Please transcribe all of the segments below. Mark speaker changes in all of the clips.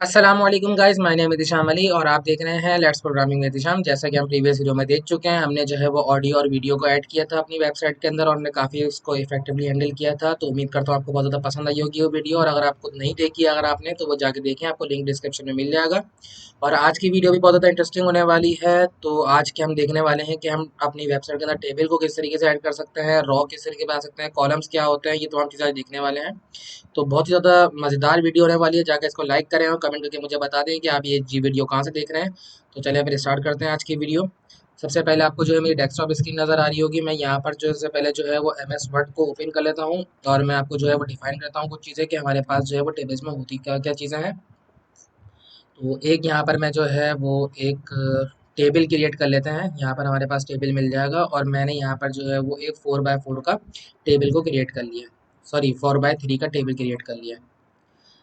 Speaker 1: अस्सलामुअलैकुम guys, my name है दिशाम अली और आप देख रहे हैं लेट्स प्रोग्रामिंग विद दिशाम। जैसा कि हम प्रीवियस वीडियो में देख चुके हैं, हमने जो है वो ऑडियो और वीडियो को ऐड किया था अपनी वेबसाइट के अंदर और हमने काफ़ी उसको इफेक्टिवली हैंडल किया था। तो उम्मीद करता हूँ आपको बहुत ज़्यादा पसंद आई होगी वो वीडियो, और अगर आपको नहीं देखी अगर आपने तो वो जाके देखें, आपको लिंक डिस्क्रिप्शन में मिल जाएगा। और आज की वीडियो भी बहुत ज़्यादा इंटरेस्टिंग होने वाली है। तो आज के हम देखने वाले हैं कि हम अपनी वेबसाइट के अंदर टेबल को किस तरीके से ऐड कर सकते हैं, रॉ किस तरीके से बना सकते हैं, कॉलम्स क्या होते हैं, ये तमाम चीज़ें आज देखने वाले हैं। तो बहुत ही ज़्यादा मज़ेदार वीडियो होने वाली है। जाकर इसको लाइक करें और कमेंट करके मुझे बता दें कि आप ये जी वीडियो कहाँ से देख रहे हैं। तो चलिए फिर स्टार्ट करते हैं आज की वीडियो। सबसे पहले आपको जो है मेरी डेस्कटॉप स्क्रीन नज़र आ रही होगी। मैं यहाँ पर जो सबसे पहले जो है वो MS वर्ड को ओपन कर लेता हूँ और मैं आपको जो है वो डिफाइन करता हूँ कुछ चीज़ें कि हमारे पास जो है वो टेबल्स में होती क्या क्या चीज़ें हैं। तो एक यहाँ पर मैं जो है वो एक टेबल क्रिएट कर लेते हैं। यहाँ पर हमारे पास टेबल मिल जाएगा और मैंने यहाँ पर जो है वो एक 4x4 का टेबल को क्रिएट कर लिया, सॉरी 4x3 का टेबल क्रिएट कर लिया।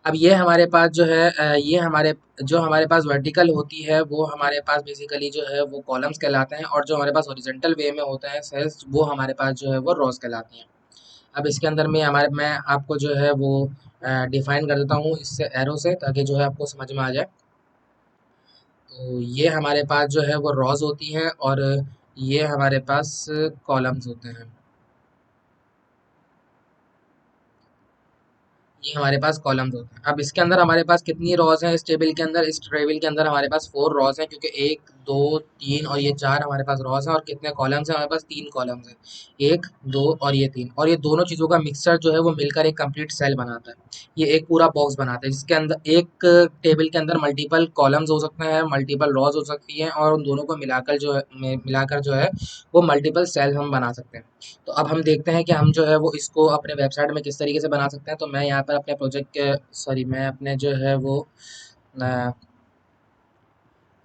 Speaker 1: अब ये हमारे पास जो है ये हमारे पास वर्टिकल होती है वो हमारे पास बेसिकली जो है वो कॉलम्स कहलाते हैं, और जो हमारे पास हॉरिजॉन्टल वे में होता है सेल्स वो हमारे पास जो है वो रोज कहलाती हैं। अब इसके अंदर में मैं आपको जो है वो डिफाइन कर देता हूँ इससे एरो से, ताकि जो है आपको समझ में आ जाए। तो ये हमारे पास जो है वो रॉज होती हैं और ये हमारे पास कॉलम्स होते हैं। ये हमारे पास कॉलम्स होते हैं। अब इसके अंदर हमारे पास कितनी रॉज हैं इस टेबल के अंदर हमारे पास 4 रॉज हैं, क्योंकि 1 2 3 और ये 4 हमारे पास रॉज हैं। और कितने कॉलम्स हैं हमारे पास? 3 कॉलम्स हैं, 1 2 और ये 3। और ये दोनों चीज़ों का मिक्सचर जो है वो मिलकर एक कंप्लीट सेल बनाता है। ये एक पूरा बॉक्स बनाता है जिसके अंदर एक टेबल के अंदर मल्टीपल कॉलम्स हो सकते हैं, मल्टीपल रॉज हो सकती हैं, और उन दोनों को मिलाकर जो है वो मल्टीपल सेल हम बना सकते हैं। तो अब हम देखते हैं कि हम जो है वो इसको अपने वेबसाइट में किस तरीके से बना सकते हैं। तो मैं यहाँ पर अपने प्रोजेक्ट के सॉरी मैं अपने जो है वो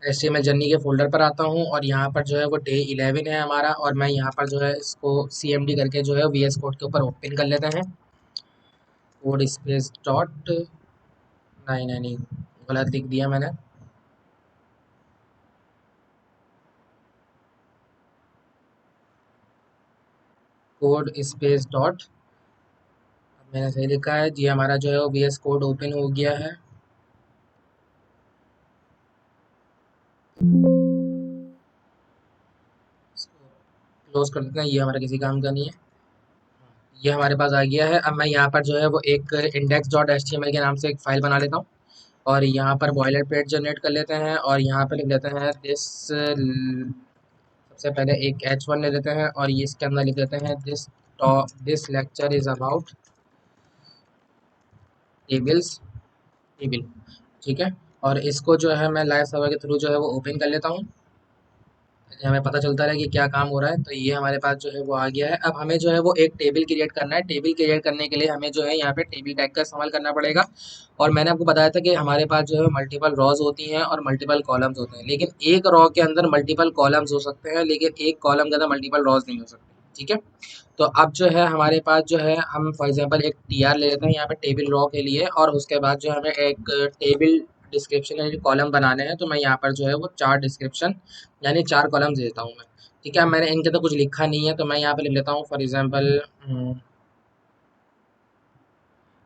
Speaker 1: HTML जर्नी के फोल्डर पर आता हूँ और यहाँ पर जो है वो डे 11 है हमारा, और मैं यहाँ पर जो है इसको CMD करके जो है VS कोड के ऊपर ओपन कर लेते हैं। कोड स्पेस डॉट नहीं नहीं नहीं, गलत लिख दिया मैंने। कोड स्पेस डॉट, मैंने सही लिखा है जी। हमारा जो है वो VS कोड ओपन हो गया है। क्लोज कर देते हैं, ये हमारा किसी काम का नहीं है। ये हमारे पास आ गया है। अब मैं यहाँ पर जो है वो एक index.html के नाम से एक फाइल बना लेता हूँ और यहाँ पर बॉयलर प्लेट जनरेट कर लेते हैं और यहाँ पर लिख देते हैं सबसे पहले एक H1 ले लेते हैं और ये इसके अंदर लिख देते हैं this lecture is about tables table. ठीक है, और इसको जो है मैं लाइव सर्वर के थ्रू जो है वो ओपन कर लेता हूँ, हमें पता चलता रहे कि क्या काम हो रहा है। तो ये हमारे पास जो है वो आ गया है। अब हमें जो है वो एक टेबल क्रिएट करना है। टेबल क्रिएट करने के लिए हमें जो है यहाँ पे टेबल टैग का इस्तेमाल करना पड़ेगा। और मैंने आपको बताया था कि हमारे पास जो है मल्टीपल रॉज होती हैं और मल्टीपल कॉलम्स होते हैं, लेकिन एक रॉ के अंदर मल्टीपल कॉलम्स हो सकते हैं लेकिन एक कॉलम के अंदर मल्टीपल रॉज नहीं हो सकते। ठीक है, तो अब जो है हमारे पास जो है हम फॉर एग्जांपल एक TR ले लेते हैं यहाँ पे टेबल रॉ के लिए, और उसके बाद जो हमें एक टेबल डिस्क्रिप्शन यानी कॉलम बनाने हैं। तो मैं यहाँ पर जो है वो 4 डिस्क्रिप्शन यानी 4 कॉलम देता हूँ मैं। ठीक है, मैंने इनके तो कुछ लिखा नहीं है तो मैं यहाँ पे लिख लेता हूँ फॉर एग्जांपल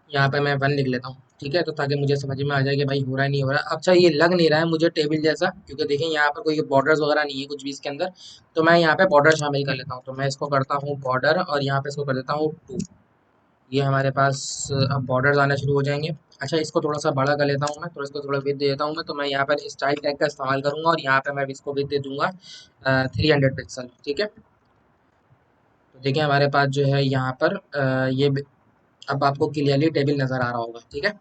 Speaker 1: यहाँ पे मैं 1 लिख लेता हूँ। ठीक है, तो ताकि मुझे समझ में आ जाए कि भाई हो रहा है नहीं हो रहा। अच्छा, ये लग नहीं रहा है मुझे टेबल जैसा, क्योंकि देखिए यहाँ पर कोई बॉर्डर्स वगैरह नहीं है कुछ भी इसके अंदर। तो मैं यहाँ पे बॉर्डर शामिल कर लेता हूँ। तो मैं इसको करता हूँ बॉर्डर और यहाँ पे इसको कर देता हूँ 2। ये हमारे पास अब बॉर्डर्स आने शुरू हो जाएंगे। अच्छा, इसको थोड़ा सा बड़ा कर लेता हूँ मैं, तो इसको थोड़ा विड्थ दे देता हूँ मैं। तो मैं यहाँ पर स्टाइल टैग का इस्तेमाल करूँगा और यहाँ पे मैं इसको विड्थ दे दूंगा 300 पिक्सल। ठीक है, तो देखिए हमारे पास जो है यहाँ पर अब आपको क्लियरली टेबल नज़र आ रहा होगा। ठीक है,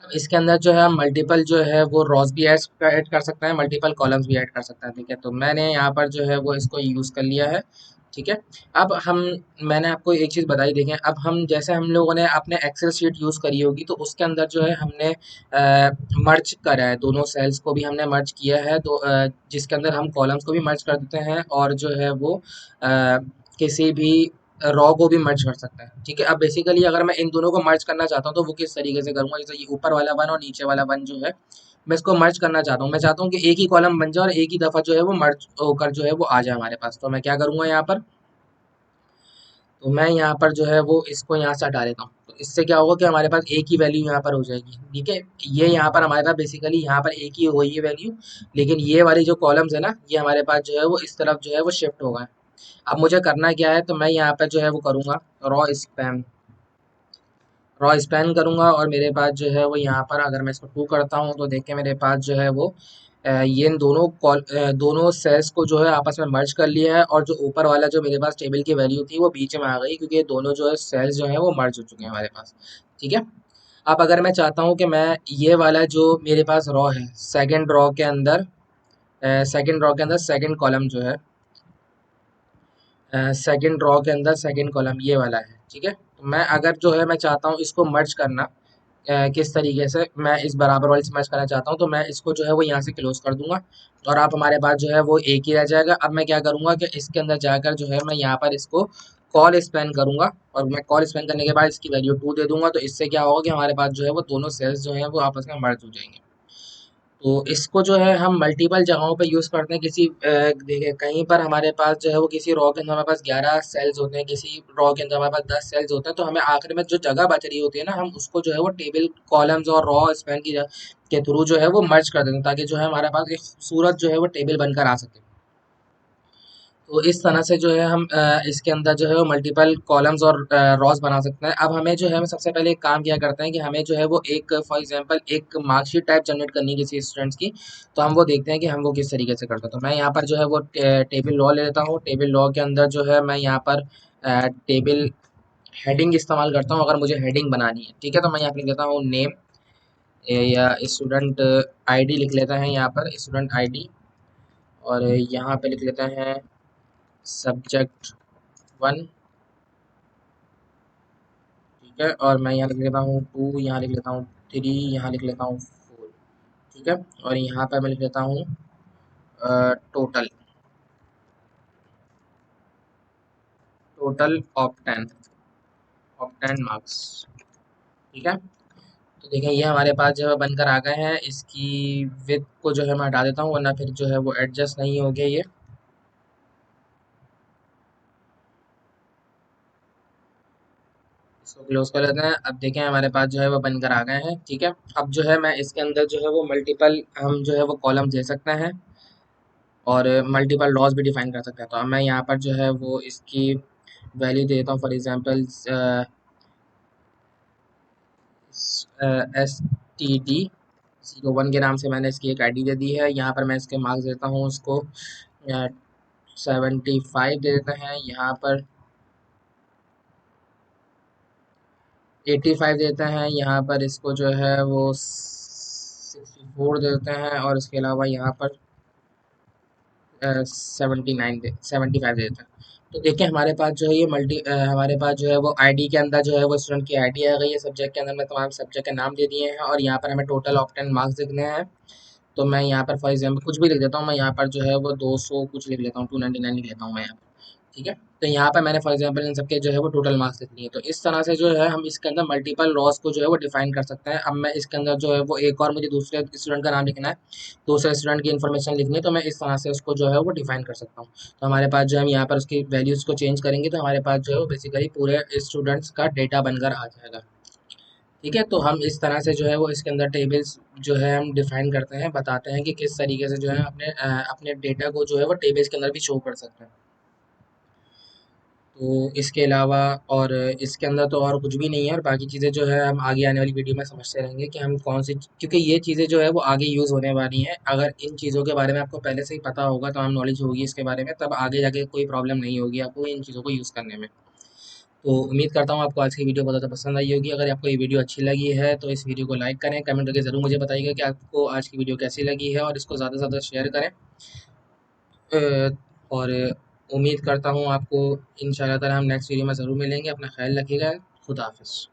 Speaker 1: अब इसके अंदर जो है हम मल्टीपल जो है वो रॉस भी ऐड कर सकते हैं, मल्टीपल कॉलम्स भी ऐड कर सकते हैं। ठीक है, तो मैंने यहाँ पर जो है वो इसको यूज़ कर लिया है। ठीक है, अब हम मैंने आपको एक चीज़ बताई। देखें, अब हम जैसे हम लोगों ने अपने एक्सेल शीट यूज़ करी होगी तो उसके अंदर जो है हमने मर्ज करा है, दोनों सेल्स को भी हमने मर्ज किया है। तो जिसके अंदर हम कॉलम्स को भी मर्ज कर देते हैं और जो है वो किसी भी रॉ को भी मर्ज कर सकता है। ठीक है, अब बेसिकली अगर मैं इन दोनों को मर्ज करना चाहता हूँ तो वो किस तरीके से करूँगा? जैसे ये ऊपर वाला 1 और नीचे वाला 1 जो है मैं इसको मर्ज करना चाहता हूँ। मैं चाहता हूँ कि एक ही कॉलम बन जाए और एक ही दफ़ा जो है वो मर्ज होकर जो है वो आ जाए हमारे पास। तो मैं क्या करूँगा यहाँ पर? तो मैं यहाँ पर जो है वो इसको यहाँ से हटा देता हूँ। तो इससे क्या होगा कि हमारे पास एक ही वैल्यू यहाँ पर हो जाएगी, ठीक है। ये यहाँ पर हमारे पास बेसिकली यहाँ पर एक ही हुई है वैल्यू, लेकिन ये वाली जो कॉलम्स है ना, ये हमारे पास जो है वो इस तरफ जो है वो शिफ्ट होगा। अब मुझे करना क्या है, तो मैं यहाँ पर जो है वो करूँगा रॉ स्पैम, रॉ स्पैन करूँगा, और मेरे पास जो है वो यहाँ पर अगर मैं इसको टू करता हूँ तो देखिए मेरे पास जो है वो ये इन दोनों दोनों सेल्स को जो है आपस में मर्ज कर लिया है, और जो ऊपर वाला जो मेरे पास टेबल की वैल्यू थी वो बीच में आ गई, क्योंकि ये दोनों जो है सेल्स जो है वो मर्ज हो चुके हैं हमारे पास, ठीक है। अब अगर मैं चाहता हूँ कि मैं ये वाला जो मेरे पास रॉ है, सेकंड रॉ के अंदर सेकंड कॉलम जो है, सेकंड रॉ के अंदर सेकंड कॉलम ये वाला है, ठीक है। तो मैं अगर जो है मैं चाहता हूँ इसको मर्ज करना, किस तरीके से मैं इस बराबर वाली से मैच करना चाहता हूँ, तो मैं इसको जो है वो यहाँ से क्लोज कर दूंगा, और आप हमारे पास जो है वो एक ही रह जाएगा। अब मैं क्या करूँगा कि इसके अंदर जाकर जो है मैं यहाँ पर इसको कॉल स्पैन करूँगा, और मैं कॉल स्पैन करने के बाद इसकी वैल्यू 2 दे दूंगा। तो इससे क्या होगा कि हमारे पास जो है वो दोनों सेल्स जो हैं वो आपस में मर्ज हो जाएंगे। तो इसको जो है हम मल्टीपल जगहों पे यूज़ करते हैं। देखिए कहीं पर हमारे पास जो है वो किसी रॉ के अंदर हमारे पास 11 सेल्स होते हैं, किसी रॉ के अंदर हमारे पास 10 सेल्स होते हैं, तो हमें आखिर में जो जगह बच रही होती है ना, हम उसको जो है वो टेबल कॉलम्स और रॉ स्पैन के थ्रू जो है वो मर्ज कर देते हैं, ताकि जो है हमारे पास एक खूबसूरत जो है वो टेबल बनकर आ सके। तो इस तरह से जो है हम इसके अंदर जो है वो मल्टीपल कॉलम्स और रॉस बना सकते हैं। अब हमें जो है, हम सबसे पहले एक काम किया करते हैं कि हमें जो है वो एक फॉर एग्जांपल एक मार्कशीट टाइप जनरेट करनी है किसी स्टूडेंट्स की। तो हम वो देखते हैं कि हम वो किस तरीके से करते हैं। तो मैं यहाँ पर जो है वो टेबल लॉ ले लेता हूँ। टेबल लॉ के अंदर जो है मैं यहाँ पर टेबल हेडिंग इस्तेमाल करता हूँ, अगर मुझे हेडिंग बनानी है, ठीक है। तो मैं यहाँ पे लिख लेता हूँ नेम, या स्टूडेंट आईडी लिख लेता है यहाँ पर स्टूडेंट आईडी, और यहाँ पे लिख लेता है सब्जेक्ट 1, ठीक है। और मैं यहाँ लिख लेता हूँ 2, यहाँ लिख लेता हूँ 3, यहाँ लिख लेता हूँ 4, ठीक है। और यहाँ पर मैं लिख लेता हूँ टोटल टोटल ऑफ 10 मार्क्स, ठीक है। तो देखें ये हमारे पास जो है बनकर आ गए हैं। इसकी विड्थ को जो है मैं हटा देता हूँ, वरना फिर जो है वो एडजस्ट नहीं हो गया ये। इसको क्लोज कर लेते हैं। अब देखें हमारे पास जो है वो बनकर आ गए हैं, ठीक है। अब जो है मैं इसके अंदर जो है वो मल्टीपल हम जो है वो कॉलम दे सकते हैं, और मल्टीपल लॉज भी डिफाइन कर सकते हैं। तो अब मैं यहाँ पर जो है वो इसकी वैल्यू देता हूँ, फॉर एग्जांपल STD01 के नाम से मैंने इसकी एक आईडी दे दी है। यहाँ पर मैं इसके मार्क्स देता हूँ उसको 75 दे देते हैं, यहाँ पर 85 देते हैं, यहाँ पर इसको जो है वो 64 देते हैं, और इसके अलावा यहाँ पर 75 दे देते हैं। तो देखिए हमारे पास जो है ये हमारे पास जो है वो आईडी के अंदर जो है वो स्टूडेंट की आईडी आ गई है, सब्जेक्ट के अंदर मैं तमाम सब्जेक्ट के नाम दे दिए हैं, और यहाँ पर हमें टोटल ऑफ 10 मार्क्स लिखने हैं। तो मैं यहाँ पर फॉर एग्जाम्पल कुछ भी लिख देता हूँ, मैं यहाँ पर जो है वो 200 कुछ लिख लेता हूँ, 299 लिख लेता हूँ मैं यहाँ पर, ठीक है। तो यहाँ पर मैंने फॉर एग्जांपल इन सबके जो है वो टोटल मार्क्स लिख लिए। तो इस तरह से जो है हम इसके अंदर मल्टीपल रॉस को जो है वो डिफाइन कर सकते हैं। अब मैं इसके अंदर जो है वो एक और मुझे दूसरे स्टूडेंट का नाम लिखना है, दूसरे स्टूडेंट की इन्फॉर्मेशन लिखनी है, तो मैं इस तरह से उसको जो है वो डिफाइन कर सकता हूँ। तो हमारे पास जो हम यहाँ पर उसकी वैल्यूज़ को चेंज करेंगे, तो हमारे पास जो है वो बेसिकली पूरे स्टूडेंट्स का डेटा बनकर आ जाएगा, ठीक है। तो हम इस तरह से जो है वो इसके अंदर टेबल्स जो है हम डिफाइन करते हैं, बताते हैं कि किस तरीके से जो है अपने डेटा को जो है वो टेबल्स के अंदर भी शो कर सकते हैं। तो इसके अलावा और इसके अंदर तो और कुछ भी नहीं है, और बाकी चीज़ें जो है हम आगे आने वाली वीडियो में समझते रहेंगे कि हम कौन सी, क्योंकि ये चीज़ें जो है वो आगे यूज़ होने वाली हैं। अगर इन चीज़ों के बारे में आपको पहले से ही पता होगा, तो हम नॉलेज होगी इसके बारे में, तब आगे जाके कोई प्रॉब्लम नहीं होगी आपको इन चीज़ों को यूज़ करने में। तो उम्मीद करता हूँ आपको आज की वीडियो बहुत ज़्यादा पसंद आई होगी। अगर आपको ये वीडियो अच्छी लगी है तो इस वीडियो को लाइक करें, कमेंट करके ज़रूर मुझे बताइएगा कि आपको आज की वीडियो कैसी लगी है, और इसको ज़्यादा से ज़्यादा शेयर करें। और उम्मीद करता हूँ आपको इंशाल्लाह ताला हम नेक्स्ट वीडियो में ज़रूर मिलेंगे। अपना ख्याल रखिएगा। खुदा हाफ़िज़।